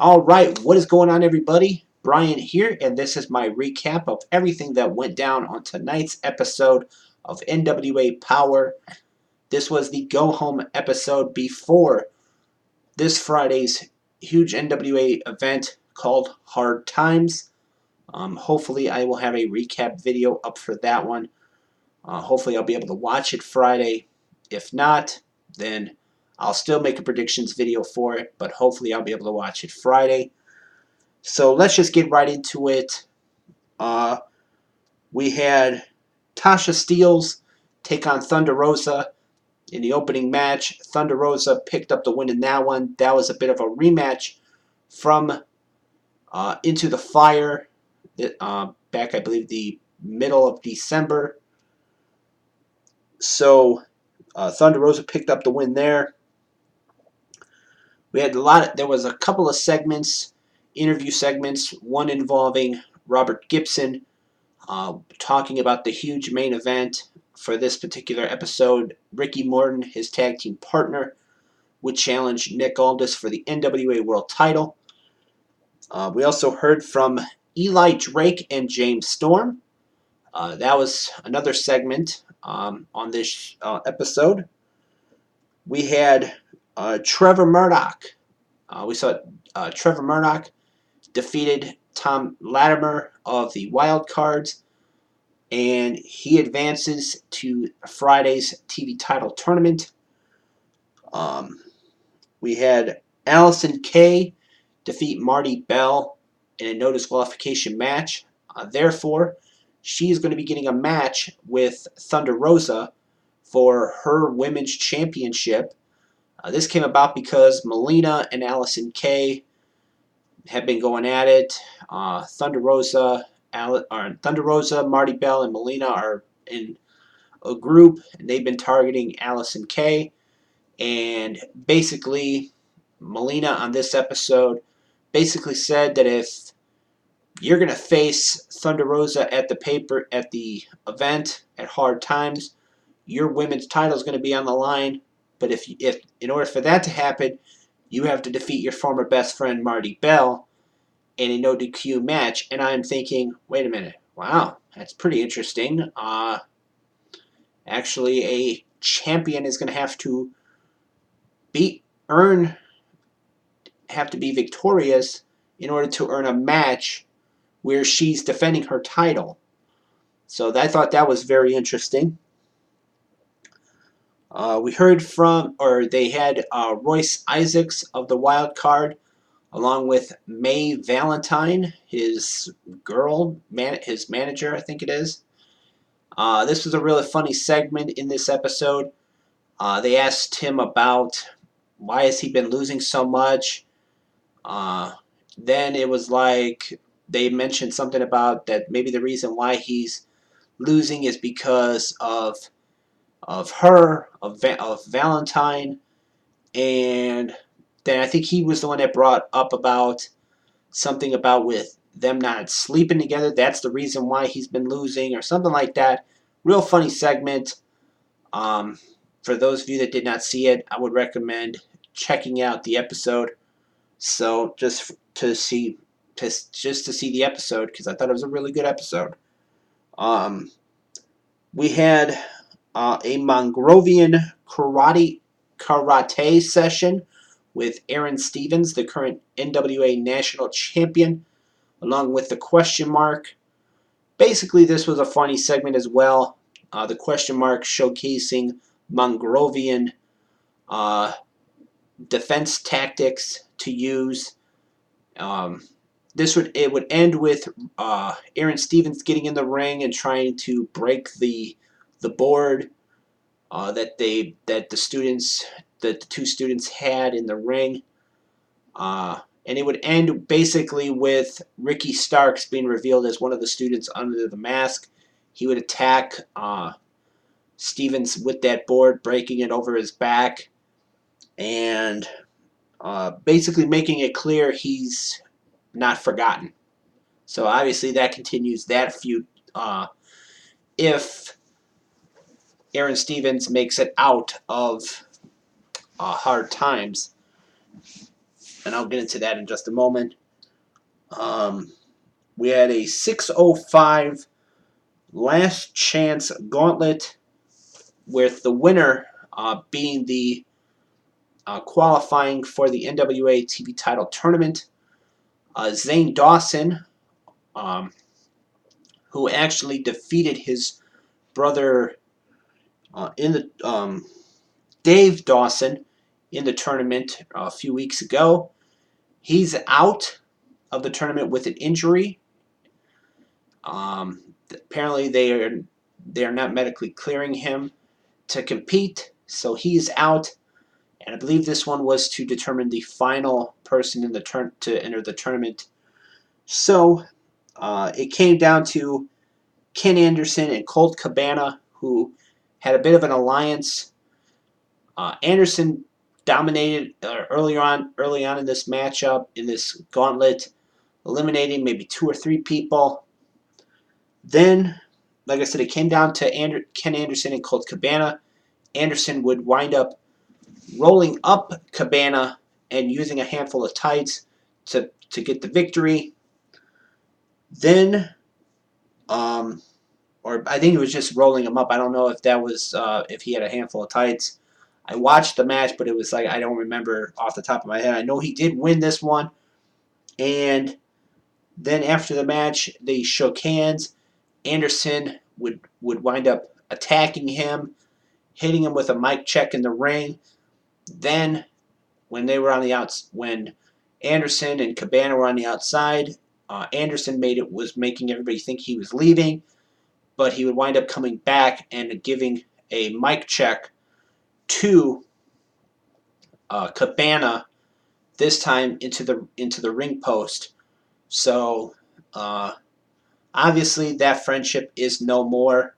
All right, what is going on, everybody? Brian here, and this is my recap of everything that went down on tonight's episode of NWA Power. This was the go home episode before this Friday's huge NWA event called Hard Times. Hopefully, I will have a recap video up for that one. Hopefully, I'll be able to watch it Friday. If not, then I'll still make a predictions video for it, but hopefully, I'll be able to watch it Friday. So let's just get right into it. Uh, we had Tasha Steelz take on Thunder Rosa in the opening match. Thunder Rosa picked up the win in that one. That was a bit of a rematch from Into the Fire back, I believe, the middle of December. So Thunder Rosa picked up the win there. We had there was a couple of segments, interview segments, one involving Robert Gibson, talking about the huge main event for this particular episode. Ricky Morton, his tag team partner, would challenge Nick Aldis for the NWA World title. We also heard from Eli Drake and James Storm. That was another segment on this episode. We had Trevor Murdoch. We saw Trevor Murdoch defeated Tom Latimer of the Wild Cards, and he advances to Friday's TV title tournament. We had Allison Kay defeat Marty Bell in a no disqualification match. Therefore, she's going to be getting a match with Thunder Rosa for her women's championship. This came about because Melina and Allison Kay have been going at it. Thunder Rosa, Marty Bell, and Melina are in a group, and they've been targeting Allison Kay. And basically, Melina on this episode basically said that if you're going to face Thunder Rosa at the event at Hard Times, your women's title is going to be on the line. But if in order for that to happen, you have to defeat your former best friend Marty Bell in a no DQ match. And I'm thinking, wait a minute, wow, that's pretty interesting. Actually, a champion is going to have to be victorious in order to earn a match where she's defending her title. So I thought that was very interesting. We heard from, or they had Royce Isaacs of the Wild Card, along with May Valentine, his his manager, I think it is. This was a really funny segment in this episode. They asked him about why has he been losing so much. Then it was like they mentioned something about that maybe the reason why he's losing is because of Valentine, and then I think he was the one that brought up about something about with them not sleeping together. That's the reason why he's been losing, or something like that. Real funny segment. For those of you that did not see it, I would recommend checking out the episode. So just to see the episode, because I thought it was a really good episode. We had a Mongrovian karate session with Aaron Stevens, the current NWA National Champion, along with the question mark. Basically, this was a funny segment as well. The question mark showcasing Mongrovian defense tactics to use. It would end with Aaron Stevens getting in the ring and trying to break the board that the two students had in the ring. And it would end basically with Ricky Starks being revealed as one of the students under the mask. He would attack Stevens with that board, breaking it over his back, and basically making it clear he's not forgotten. So obviously that continues that feud. If Aaron Stevens makes it out of Hard Times. and I'll get into that in just a moment. We had a 6:05 last chance gauntlet, with the winner being the qualifying for the NWA TV title tournament. Zane Dawson, um, who actually defeated his brother in the Dave Dawson in the tournament a few weeks ago. He's out of the tournament with an injury. Apparently, they are not medically clearing him to compete, so he's out. And I believe this one was to determine the final person in the to enter the tournament. So it came down to Ken Anderson and Colt Cabana, who had a bit of an alliance. Anderson dominated early on in this matchup, in this gauntlet, eliminating maybe 2 or 3 people. Then, like I said, it came down to Ken Anderson and Colt Cabana. Anderson would wind up rolling up Cabana and using a handful of tights to get the victory. Then, or I think it was just rolling him up. I don't know if that was if he had a handful of tights. I watched the match, but it was like I don't remember off the top of my head. I know he did win this one, and then after the match, they shook hands. Anderson would wind up attacking him, hitting him with a mic check in the ring. Then, when they were on the when Anderson and Cabana were on the outside, Anderson was making everybody think he was leaving, but he would wind up coming back and giving a mic check to Cabana, this time into the ring post. So obviously that friendship is no more,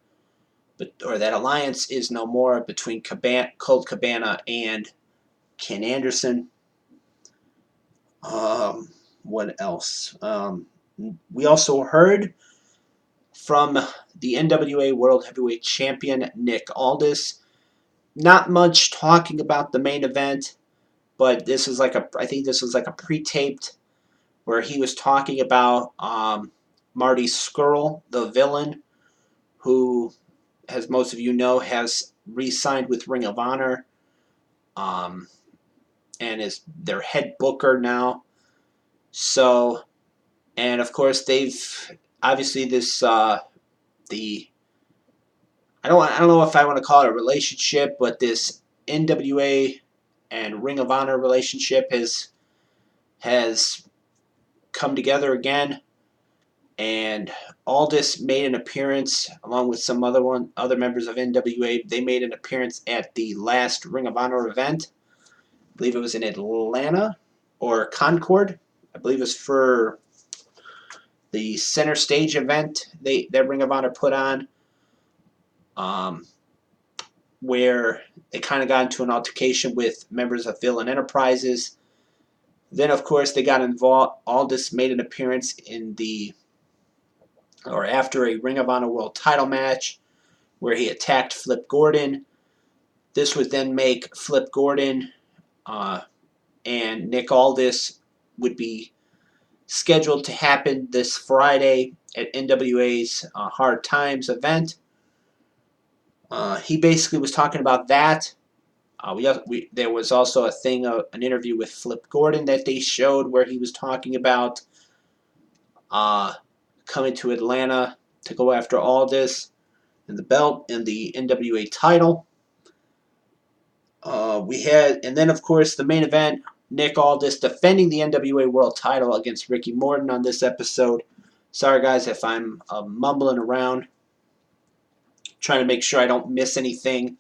or that alliance is no more between Colt Cabana and Ken Anderson. What else? We also heard from the NWA World Heavyweight Champion Nick Aldis. Not much talking about the main event, but this is I think this was like a pre-taped where he was talking about Marty Scurll, the villain, who, as most of you know, has re-signed with Ring of Honor, and is their head booker now. So, and of course they've obviously this the I don't know if I want to call it a relationship, but this NWA and Ring of Honor relationship has come together again, and Aldis made an appearance along with some other members of NWA. They made an appearance at the last Ring of Honor event. I believe it was in Atlanta or Concord. I believe it was for the center stage event that Ring of Honor put on, where they kind of got into an altercation with members of Villain Enterprises. Then, of course, they got involved. Aldis made an appearance after a Ring of Honor World title match where he attacked Flip Gordon. This would then make Flip Gordon and Nick Aldis would be scheduled to happen this Friday at NWA's Hard Times event. He basically was talking about that. There was also an interview with Flip Gordon that they showed where he was talking about coming to Atlanta to go after Aldis and the belt and the NWA title. And then of course the main event, Nick Aldis defending the NWA World title against Ricky Morton on this episode. Sorry guys if I'm mumbling around, trying to make sure I don't miss anything.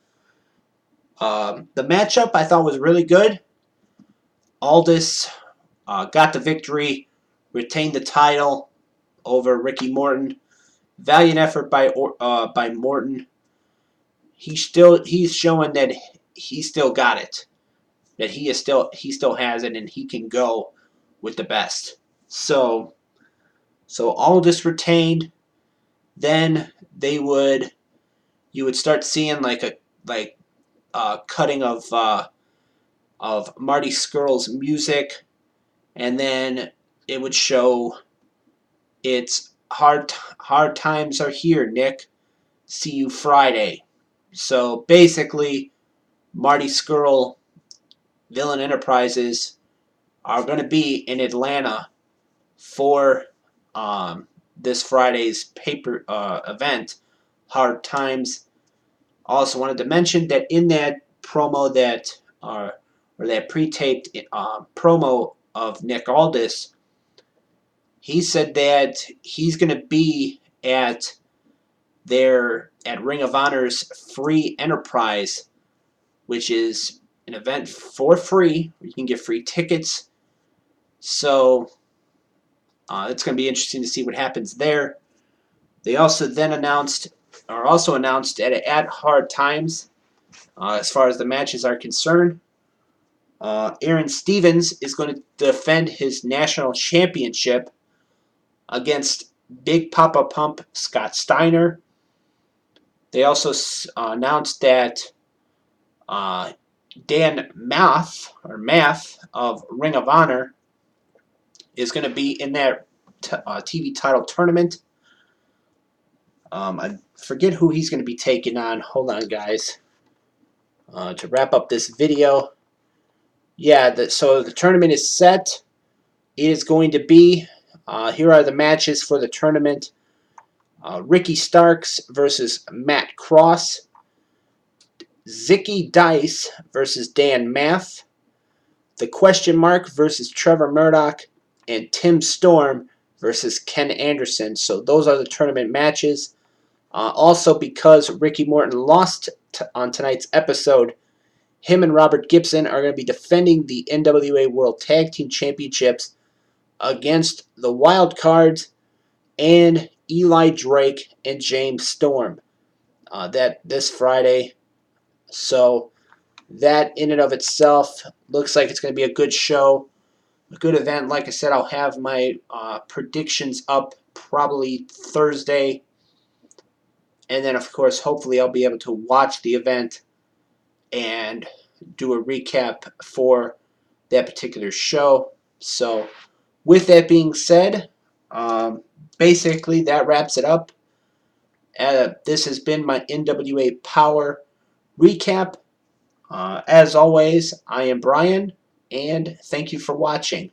The matchup I thought was really good. Aldis got the victory, retained the title over Ricky Morton. Valiant effort by Morton. He's showing that he still got it, that he still has it, and he can go with the best. So Aldis retained. Then you would start seeing cutting of Marty Scurll's music and then it would show it's hard times are here, Nick. See you Friday. So basically, Marty Scurll, Villain Enterprises, are going to be in Atlanta for this Friday's paper event, Hard Times. Also wanted to mention that in that promo that or that pre-taped promo of Nick Aldis, he said that he's going to be at Ring of Honor's free enterprise, which is an event for free. You can get free tickets. So it's going to be interesting to see what happens there. They also announced at Hard Times, as far as the matches are concerned, Aaron Stevens is going to defend his national championship against Big Papa Pump Scott Steiner. They also announced that Dan Math of Ring of Honor is going to be in that TV title tournament. I forget who he's going to be taking on. Hold on, guys. To wrap up this video. Yeah, so the tournament is set. It is going to be, here are the matches for the tournament. Ricky Starks versus Matt Cross. Zicky Dice versus Dan Math. The Question Mark versus Trevor Murdoch. And Tim Storm versus Ken Anderson. So those are the tournament matches. Also, because Ricky Morton lost on tonight's episode, him and Robert Gibson are going to be defending the NWA World Tag Team Championships against the Wild Cards and Eli Drake and James Storm. That this Friday. So that in and of itself looks like it's going to be a good show, a good event. Like I said, I'll have my predictions up probably Thursday. And then, of course, hopefully I'll be able to watch the event and do a recap for that particular show. So with that being said, basically that wraps it up. This has been my NWA Power recap. As always, I am Brian, and thank you for watching.